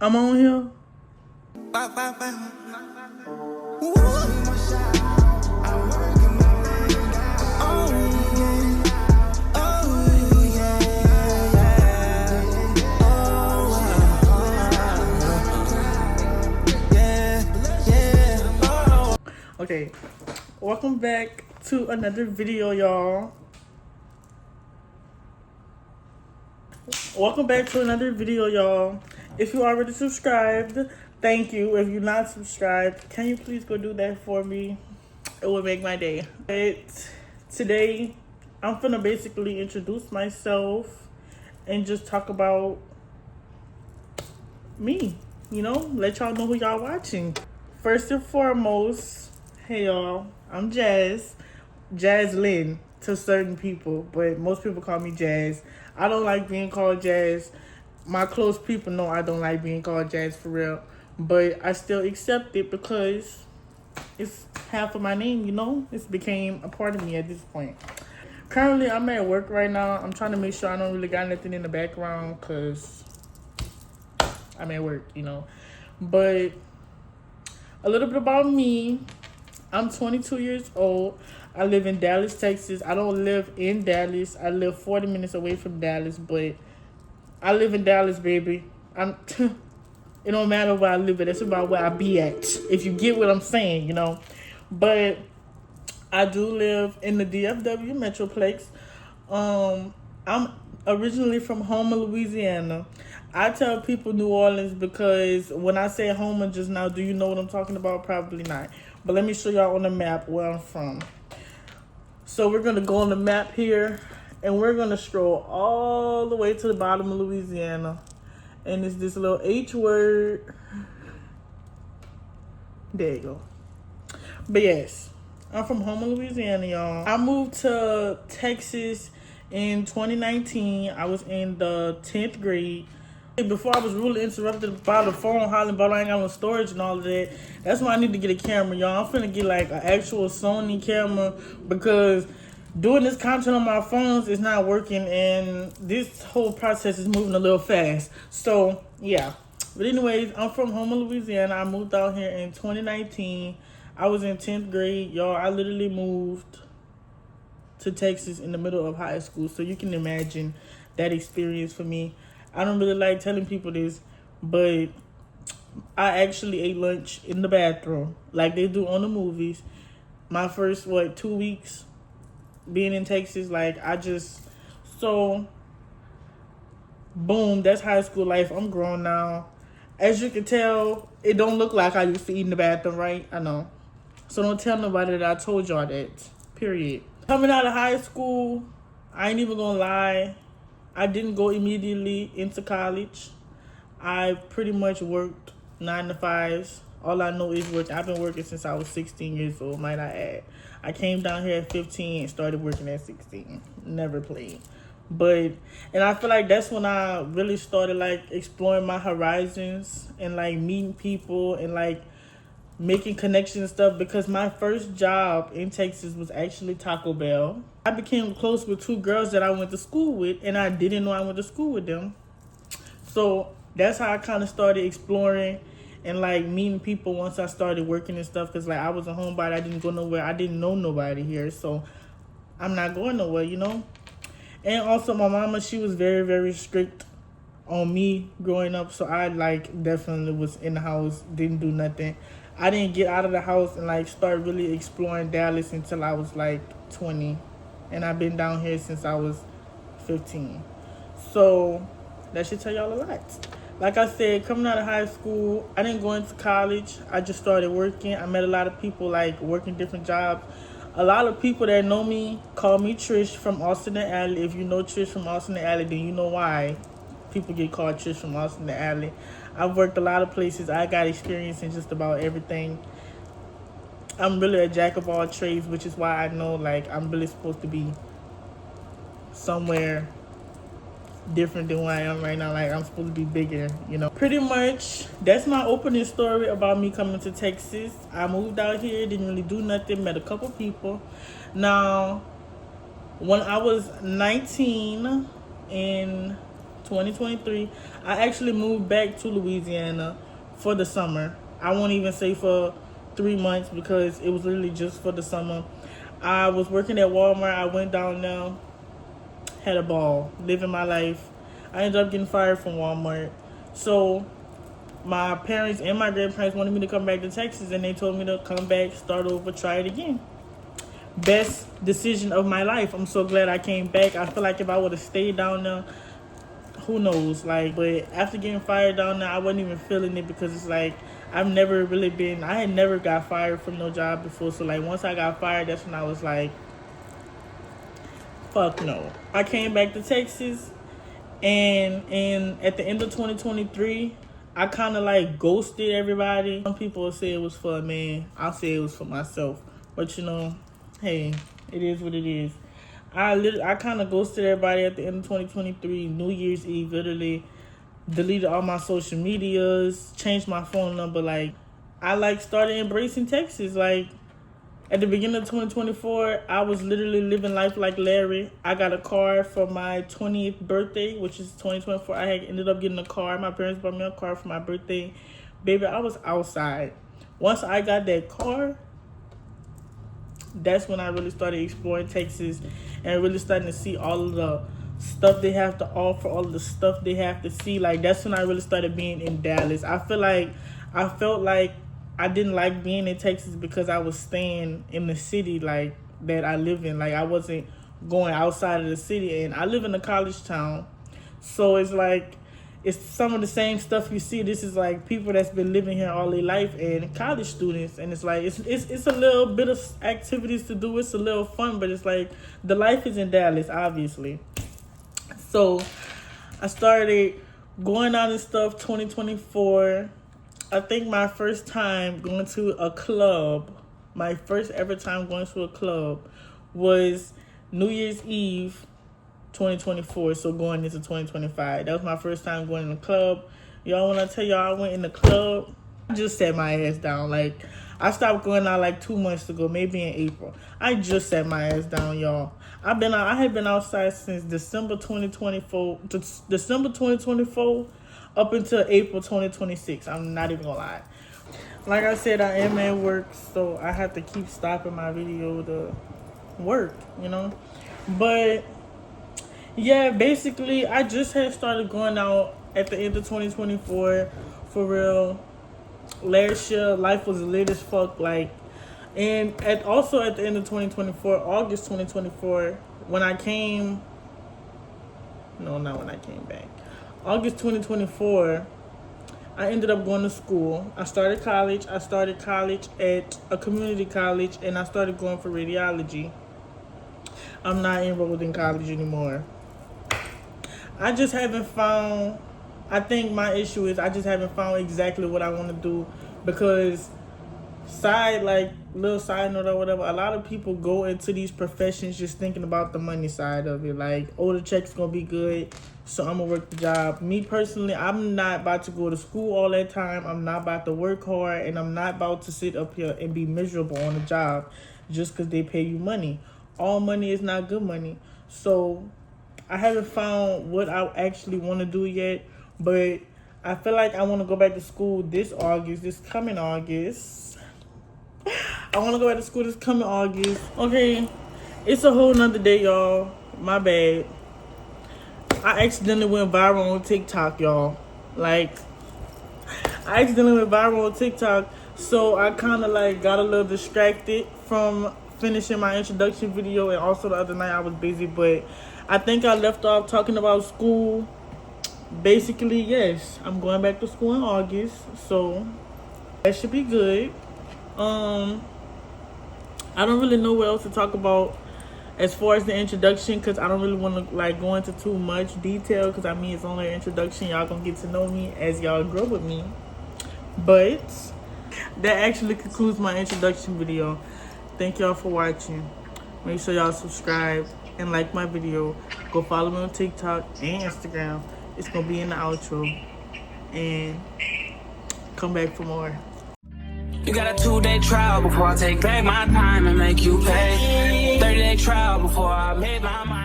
I'm on here. Okay, welcome back to another video, y'all. Welcome back to another video, y'all. If you already subscribed, thank you. If you're not subscribed, can you please go do that for me? It would make my day. But today, I'm gonna basically introduce myself and just talk about me. You know, let y'all know who y'all watching. First and foremost, hey y'all, I'm Jaslyn to certain people, but most people call me Jazz. I don't like being called Jazz. My close people know I don't like being called Jazz for real, but I still accept it because it's half of my name, you know? It's became a part of me at this point. Currently, I'm at work right now. I'm trying to make sure I don't really got nothing in the background because I'm at work, you know? But a little bit about me. I'm 22 years old. I live in Dallas, Texas. I don't live in Dallas. I live 40 minutes away from Dallas, but I live in Dallas, baby. It don't matter where I live at. It's about where I be at, if you get what I'm saying, you know. But I do live in the DFW Metroplex. I'm originally from Houma, Louisiana. I tell people New Orleans because when I say Houma just now, do you know what I'm talking about? Probably not. But let me show y'all on the map where I'm from. So we're going to go on the map here, and we're going to stroll all the way to the bottom of Louisiana. And it's this little H word. There you go. But yes, I'm from Houma, Louisiana, y'all. I moved to Texas in 2019. I was in the 10th grade. Before I was really interrupted by the phone hollering about I ain't got no storage and all of that. That's why I need to get a camera, y'all. I'm finna get like an actual Sony camera because doing this content on my phones is not working and this whole process is moving a little fast. So yeah. But anyways, I'm from Houma, Louisiana. I moved out here in 2019. I was in 10th grade, y'all. I literally moved to Texas in the middle of high school. So you can imagine that experience for me. I don't really like telling people this, but I actually ate lunch in the bathroom like they do on the movies. My first, 2 weeks being in Texas, so boom, that's high school life. I'm grown now. As you can tell, it don't look like I used to eat in the bathroom, right? I know. So don't tell nobody that I told y'all that, period. Coming out of high school, I ain't even gonna lie. I didn't go immediately into college. I pretty much worked 9 to 5s. All I know is work. I've been working since I was 16 years old, might I add. I came down here at 15 and started working at 16. Never played. And I feel like that's when I really started exploring my horizons and meeting people and making connections and stuff, because my first job in Texas was actually Taco Bell. I became close with 2 girls that I went to school with, and I didn't know I went to school with them. So that's how I kind of started exploring and meeting people once I started working and stuff, because I was a homebody. I didn't go nowhere. I didn't know nobody here, so I'm not going nowhere, you know. And also my mama, she was very, very strict on me growing up, so I definitely was in the house, didn't do nothing. I didn't get out of the house and start really exploring Dallas until I was 20. And I've been down here since I was 15. So that should tell y'all a lot. Like I said, coming out of high school, I didn't go into college. I just started working. I met a lot of people working different jobs. A lot of people that know me call me Trish from Austin and Alley. If you know Trish from Austin and Alley, then you know why people get called Trish from Austin and Alley. I've worked a lot of places. I got experience in just about everything. I'm really a jack of all trades, which is why I know I'm really supposed to be somewhere different than where I am right now. I'm supposed to be bigger, you know. Pretty much, that's my opening story about me coming to Texas. I moved out here, didn't really do nothing, met a couple people. Now, when I was 19 in 2023, I actually moved back to Louisiana for the summer. I won't even say for 3 months because it was literally just for the summer. I was working at Walmart. I went down there, had a ball, living my life. I ended up getting fired from Walmart. So my parents and my grandparents wanted me to come back to Texas, and they told me to come back, start over, try it again. Best decision of my life. I'm so glad I came back. I feel like if I would have stayed down there, who knows? Like, but after getting fired down there, I wasn't even feeling it because it's like I had never got fired from no job before. So like once I got fired, that's when I was like, fuck no. I came back to Texas, and at the end of 2023, I kind of like ghosted everybody. Some people say it was for a man. I'll say it was for myself. But you know, hey, it is what it is. I kind of ghosted everybody at the end of 2023, New Year's Eve, literally deleted all my social medias, changed my phone number. Like, I like started embracing Texas. Like, at the beginning of 2024, I was literally living life like Larry. I got a car for my 20th birthday, which is 2024. I had ended up getting a car. My parents bought me a car for my birthday. Baby, I was outside. Once I got that car, that's when I really started exploring Texas and really starting to see all of the stuff they have to offer, all of the stuff they have to see. Like, that's when I really started being in Dallas. I felt like I didn't like being in Texas because I was staying in the city like that I live in. Like, I wasn't going outside of the city, and I live in a college town. So it's like, it's some of the same stuff you see. This is like people that's been living here all their life and college students, and it's like it's a little bit of activities to do. It's a little fun, but it's like the life is in Dallas, obviously. So I started going out and stuff 2024. I think my first time going to a club, my first ever time going to a club was New Year's Eve 2024, so going into 2025. That was my first time going in the club. Y'all, when I tell y'all I went in the club, I just sat my ass down. Like, I stopped going out like 2 months ago, maybe in April. I just sat my ass down, y'all. I had been outside since December 2024 up until April 2026. I'm not even gonna lie. Like I said, I am at work, so I have to keep stopping my video to work, you know. But yeah, basically, I just had started going out at the end of 2024, for real. Last year, life was lit as fuck, like, and also at the end of 2024, August 2024, August 2024, I ended up going to school. I started college at a community college, and I started going for radiology. I'm not enrolled in college anymore. I just haven't found, I think my issue is I just haven't found exactly what I want to do, because little side note or whatever, a lot of people go into these professions just thinking about the money side of it. Like, oh, the check's going to be good, so I'm going to work the job. Me personally, I'm not about to go to school all that time. I'm not about to work hard, and I'm not about to sit up here and be miserable on the job just because they pay you money. All money is not good money. So I haven't found what I actually want to do yet, but I feel like I want to go back to school this coming August. I want to go back to school this coming August. Okay, it's a whole nother day, y'all. My bad. I accidentally went viral on TikTok, y'all. Like, I accidentally went viral on TikTok, so I kind of like got a little distracted from finishing my introduction video, and also the other night I was busy, but I think I left off talking about school. Basically, yes, I'm going back to school in August, so that should be good. I don't really know what else to talk about as far as the introduction, because I don't really want to like go into too much detail, because I mean, it's only an introduction. Y'all gonna get to know me as y'all grow with me. But that actually concludes my introduction video. Thank y'all for watching. Make sure y'all subscribe and like my video. Go follow me on TikTok and Instagram. It's gonna be in the outro. And come back for more. You got a 2-day trial before I take back my time and make you pay. 30-day trial before I made my mind.